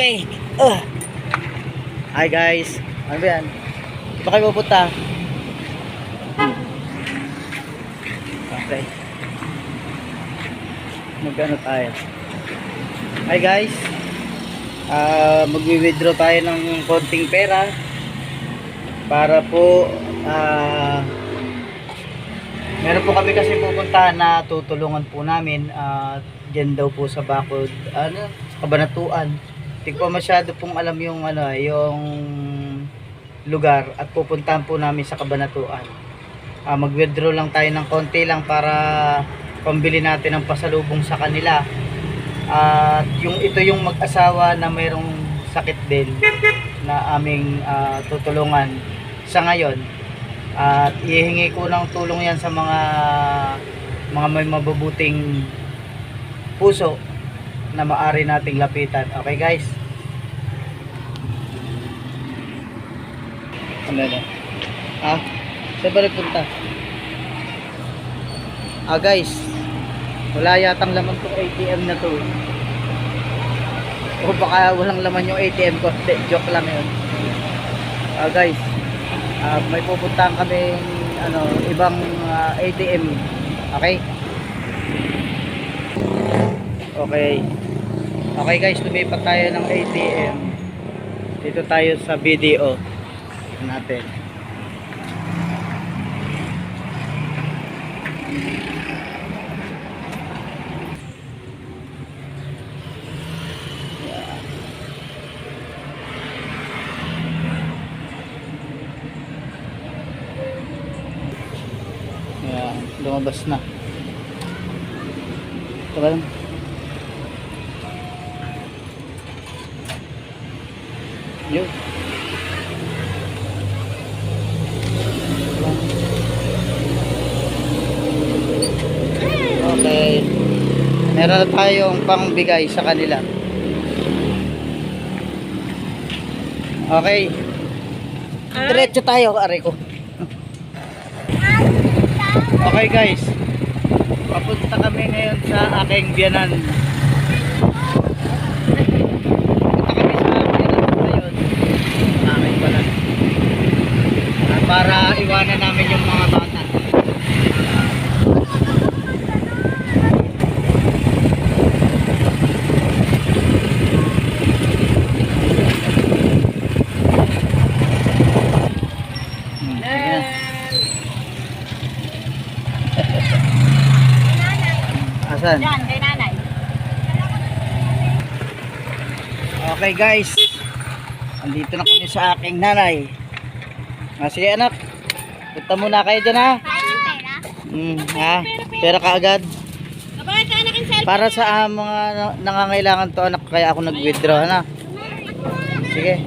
Okay. Hi guys. Ano ba yan? Ito kayo pupunta. Okay. Magkano tayo? Hi guys. Magwi-withdraw tayo ng konting pera para po meron po kami kasi pupuntahan na tutulungan po namin dyan daw po sa Bacod, Kabanatuan. Hindi ko masyado pong alam yung yung lugar at pupuntahan po namin sa Kabanatuan. Mag-withdraw lang tayo ng konti lang para pambili natin ng pasalubong sa kanila. At ito yung mag-asawa na mayroong sakit din na aming tutulungan sa ngayon. At ihingi ko ng tulong yan sa mga may mabubuting puso na maaari nating lapitan. Okay guys? Ano na? Saan ba nagpunta? Guys, wala yatang laman tong ATM na to. O baka walang laman yung ATM ko. Joke lang yun. Guys, may pupuntahan kami ibang ATM. Okay? Okay guys, lumipat tayo ng ATM. Dito tayo sa video natin. Lumabas na. Ito ba? Yun. Okay. Meron tayong pangbigay sa kanila. Okay. Diretso tayo, aray ko. Okay guys, papunta kami ngayon sa aking biyanan. Papunta kami sa biyanan ngayon. Aking pala. Para iwanan namin yung mga bata. Asan? Diyan, kay nanay. Okay guys, andito na kami sa aking nanay. Sige anak, punta muna kayo dyan ha. Pera ka agad. Para sa mga nangangailangan to anak, kaya ako nag-withdraw na. Sige.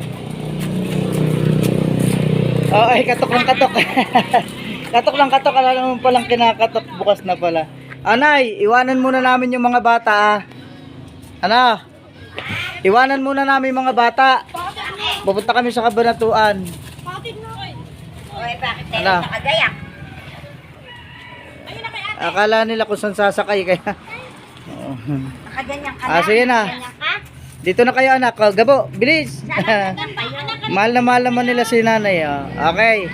Ay, katok lang katok. Katok lang katok, alam naman palang kinakatok, bukas na pala. Anay, iwanan muna namin yung mga bata. Iwanan muna namin yung mga bata. Pupunta kami sa Kabanatuan. Oy, bakit tayo nakagayak? Akala nila kung saan sasakay kaya. Nakaganyan ka na? Sige na. Dito na kayo anak. Gabo, bilis. Mahal naman nila si nanay. Okay.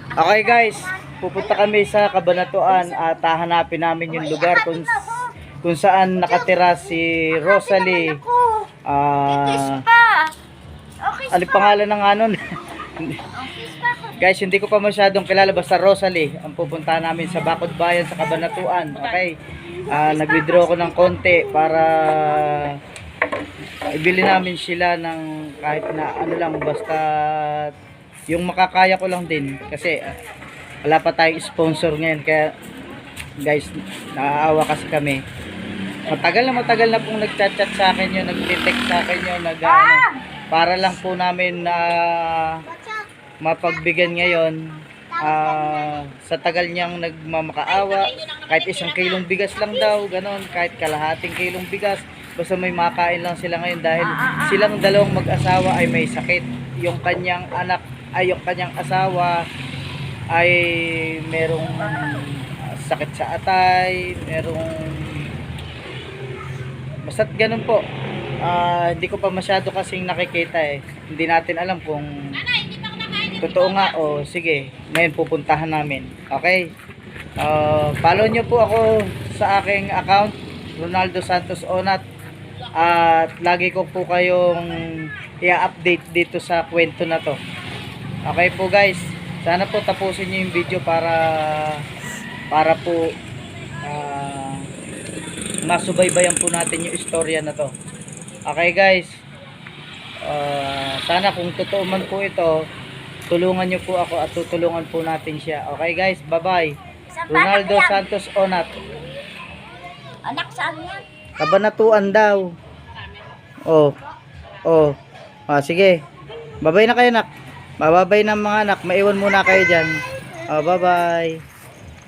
Okay guys. Pupunta kami sa Kabanatuan at hahanapin namin yung lugar kung saan nakatira si Rosalie. Ano pangalan ng Guys, hindi ko pa masyadong kilala, basta Rosalie ang pupuntahan namin sa Bacod Bayan sa Kabanatuan. Okay. Nag-withdraw ko ng konti para ibili namin sila ng kahit na lang, basta yung makakaya ko lang din kasi wala pa tayong sponsor ngayon, kaya guys, naaawa kasi kami. Matagal na pong nagchat-chat sa akin yun, nag-text sa akin yun, para lang po namin mapagbigyan ngayon. Sa tagal niyang nagmamakaawa, kahit 1 kilong bigas lang daw, ganon, kahit kalahating kilong bigas, basta may makain lang sila ngayon dahil silang dalawang mag-asawa ay may sakit. Yung kanyang asawa ay merong sakit sa atay, merong basta't ganun po. Hindi ko pa masyado kasing nakikita eh. Hindi natin alam kung totoo nga o sige, ngayon pupuntahan namin. Okay? Follow nyo po ako sa aking account, Ronaldo Santos Onat. At lagi ko po kayong i-update dito sa kwento na to. Okay po guys, sana po tapusin nyo yung video para po masubaybayan po natin yung istorya na to. Okay guys, sana kung totoo man po ito, tulungan nyo po ako at tutulungan po natin siya. Okay guys, bye bye. Ronaldo Santos Onat. Anak, saan yan? Kabanatuan daw. Oh. Sige. Babay na kayo, nak. Babay na mga anak. Maiwan muna kayo dyan. Bye bye.